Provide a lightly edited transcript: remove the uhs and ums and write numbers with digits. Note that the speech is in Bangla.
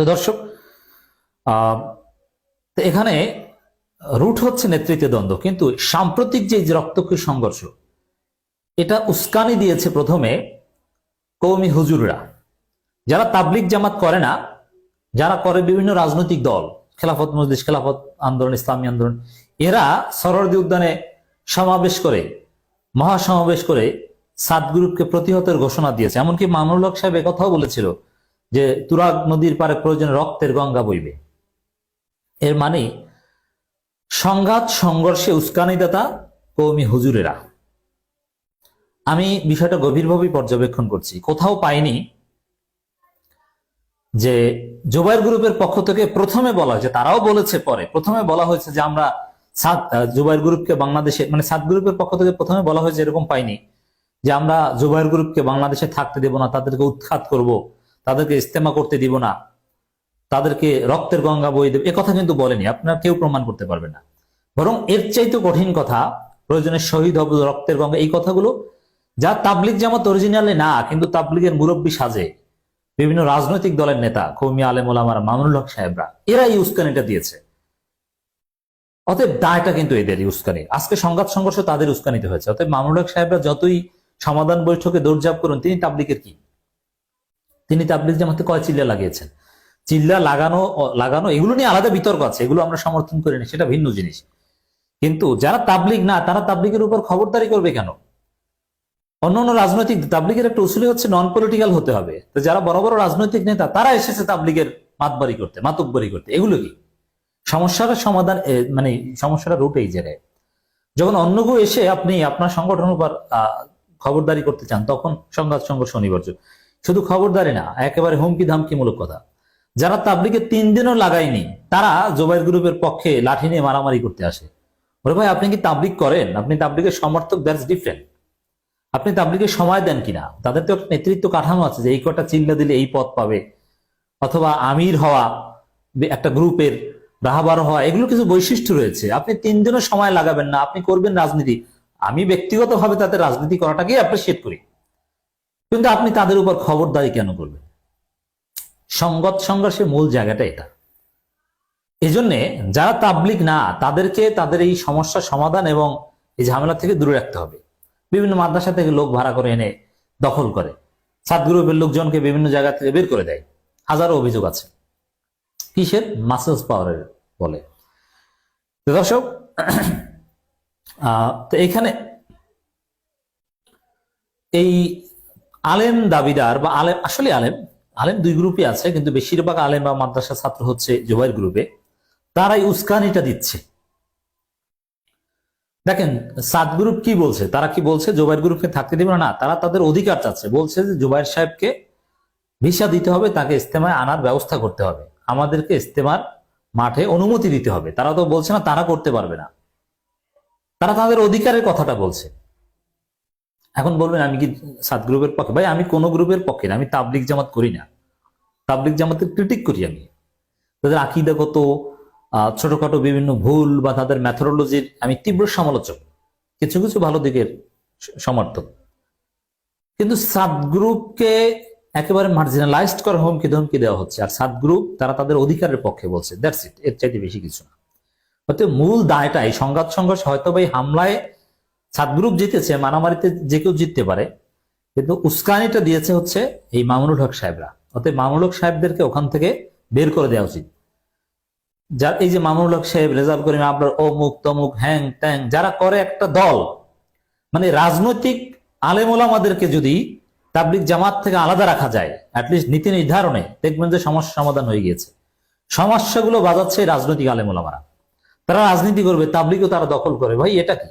তো দর্শক, তো এখানে রুট হচ্ছে নেতৃত্বে দ্বন্দ্ব, কিন্তু সাম্প্রতিক যে রক্তক্ষয়ী সংঘর্ষ, এটা উস্কানি দিয়েছে প্রথমে কওমি হুজুররা, যারা তাবলিগ জামাত করে না, যারা করে বিভিন্ন রাজনৈতিক দল, খেলাফত মজলিস, খেলাফত আন্দোলন, ইসলামী আন্দোলন, এরা সরোয়ার্দী উদ্যানে সমাবেশ করে, মহাসমাবেশ করে সাত গ্রুপকে প্রতিহতের ঘোষণা দিয়েছে। এমনকি মামুনুল হক সাহেব একথাও বলেছিল যে তুরাগ নদীর পারে প্রয়োজনে রক্তের গঙ্গা বইবে। এর মানে সংঘাত সংঘর্ষে উস্কানিদাতা কওমি হুজুরেরা। আমি বিষয়টা গভীরভাবে পর্যবেক্ষণ করছি, কোথাও পাইনি যে জুবাইর গ্রুপের পক্ষ থেকে প্রথমে বলা হয়েছে, তারাও বলেছে পরে, প্রথমে বলা হয়েছে যে আমরা জুবাইর গ্রুপকে বাংলাদেশে, মানে সাত গ্রুপের পক্ষ থেকে প্রথমে বলা হয়েছে, এরকম পাইনি যে আমরা জুবাইর গ্রুপকে বাংলাদেশে থাকতে দেব না, তাদেরকে উৎখাত করব, তাদেরকে ইস্তেমা করতে দিব না, তাদেরকে রক্তের গঙ্গা বই দেব, এ কথা কিন্তু বলেনি, আপনার কেউ প্রমাণ করতে পারবে না। বরং এর চাইতে কঠিন কথা, প্রয়োজনে শহীদ হব, রক্তের গঙ্গা, এই কথাগুলো যা তাবলিগ জামাত অরিজিনালি না, কিন্তু তাবলিগের মুরব্বী সাজে বিভিন্ন রাজনৈতিক দলের নেতা, কওমি আলেম ওলামারা, মামুনুল হক সাহেবরা, এরা এই উস্কানিটা দিয়েছে। অতএব দায়টা কিন্তু এদেরই উস্কানি। আজকে সংঘাত সংঘর্ষ তাদের উস্কানিতে হয়েছে। অতএব মামুনুল হক সাহেবরা যতই সমাধান বৈঠকে দৌড়ঝাঁপ করুন, তিনি তাবলিগের কি? তিনি তাবলিগ জামাতে কয় চিল্লা লাগিয়েছেন? চিল্লা লাগানো এগুলো নিয়ে আলাদা বিতর্ক আছে, এগুলো আমরা সমর্থন করি না, সেটা ভিন্ন জিনিস। কিন্তু যারা তাবলিগ না, তারা তাবলিগের উপর খবরদারি করবে কেন? অন্যান্য রাজনৈতিক, তাবলিগের একটা উসুলি হচ্ছে নন পলিটিক্যাল হতে হবে। তো যারা বড় বড় রাজনৈতিক নেতা, তারা এসেছে তাবলিগের মাতবারি করতে, মাতব্বরি করতে, এগুলো কি সমস্যার সমাধান? মানে সমস্যাটা রুট এই জায়গায়, যখন অন্য কেউ এসে আপনি আপনার সংগঠনের উপর খবরদারি করতে চান, তখন সংঘাত সংঘর্ষ অনিবার্য। শুধু খবরদারি না, একেবারে হুমকি ধামকিমূলক কথা। যারা তাবলিগে 3 দিনও লাগায়নি, তারা জুবাইর গ্রুপের পক্ষে লাঠি নিয়ে মারামারি করতে আসে। ওরে ভাই, আপনি কি তাবলিগ করেন? আপনি তাবলিগের সমর্থক, দ্যাটস ডিফারেন্ট। আপনি তাবলিগের সময় দেন কিনা? তাদের তো একটা নেতৃত্ব কাঠামো আছে যে এই কটা চিল্লা দিলে এই পদ পাবে, অথবা আমির হওয়া, একটা গ্রুপের রাহবার হওয়া, এগুলো কিছু বৈশিষ্ট্য রয়েছে। আপনি 3 দিনও সময় লাগাবেন না, আপনি করবেন রাজনীতি। আমি ব্যক্তিগতভাবে তাদের রাজনীতি করাটাকে অ্যাপ্রিসিয়েট করি, কিন্তু আপনি তাদের উপর খবরদারি কেন করবেন? সংঘাত সংঘর্ষের মূল জায়গাটা এটা। এজন্য যারা তাবলিগ না, তাদেরকে তাদের এই সমস্যার সমাধান এবং এই ঝামেলা থেকে দূরে রাখতে হবে। বিভিন্ন মাদ্রাসা থেকে লোক ভাড়া করে এনে দখল করে, সাত গ্রুপের লোকজনকে বিভিন্ন জায়গা থেকে বের করে দেয়, হাজারো অভিযোগ আছে। কিসের? মাসেলস পাওয়ারের বলে। দর্শক, তো এখানে এই আলেম দাবিদার বা আলেম, আসলে আলেম আলেম দুই গ্রুপে আছে, কিন্তু বেশিরভাগ আলেম বা মাদ্রাসা ছাত্র হচ্ছে জুবাইর গ্রুপে। তারাই উস্কানিটা দিচ্ছে। দেখেন সাত গ্রুপ কি বলছে, তারা কি বলছে? জুবাইর গ্রুপকে থাকতে দিবে না, তারা তাদের অধিকার চাচ্ছে। বলছে যে জুবাইর সাহেবকে ভিসা দিতে হবে, তাকে ইস্তেমায় আনার ব্যবস্থা করতে হবে, আমাদেরকে ইস্তেমার মাঠে অনুমতি দিতে হবে। তারা তো বলছে না তারা করতে পারবে না, তারা তাদের অধিকারের কথাটা বলছে। এখন বলবেন আমি কি সাত গ্রুপের পক্ষে? ভাই, আমি কোন গ্রুপের পক্ষে না, আমি তাবলিগ জামাত করি না। তাবলিগ জামাতের ক্রিটিক করি আমি, তাদের আকীদাগত ছোটখাটো বিভিন্ন ভুল বা তাদের ম্যাথোডোলজির আমি তীব্র সমালোচক, কিছু কিছু ভালো দিকের সমর্থক। কিন্তু সাত গ্রুপকে একেবারে মার্জিনালাইজড করা, হুমকি ধমকি দেওয়া হচ্ছে। আর সাত গ্রুপ তারা তাদের অধিকারের পক্ষে বলছে, দ্যাটস ইট, এর চাইতে বেশি কিছু না। হয়তো মূল দায়টা এই সংঘাত সংঘর্ষ, হয়তো বা এই হামলায় সাত গ্রুপ জিতেছে, মারামারিতে যে কেউ জিততে পারে, কিন্তু উস্কানিটা দিয়েছে হচ্ছে এই মামুনুল হক সাহেবরা। অতএব মামুনুল হক সাহেবদেরকে ওখান থেকে বের করে দেওয়া উচিত। যার এই যে মামুনুল হক সাহেব, রেজাউল করিম আবরার, অমুক তমুক হ্যাং ট্যাং যারা করে একটা দল, মানে রাজনৈতিক আলেম ওলামাদেরকে যদি তাবলিগ জামাত থেকে আলাদা রাখা যায়, অ্যাটলিস্ট নীতি নির্ধারণে, দেখবেন যে সমস্যা সমাধান হয়ে গিয়েছে। সমস্যাগুলো বাজাচ্ছে রাজনৈতিক আলেম ওলামারা, তারা রাজনীতি করবে, তাবলিগও তারা দখল করে। ভাই, এটা কি?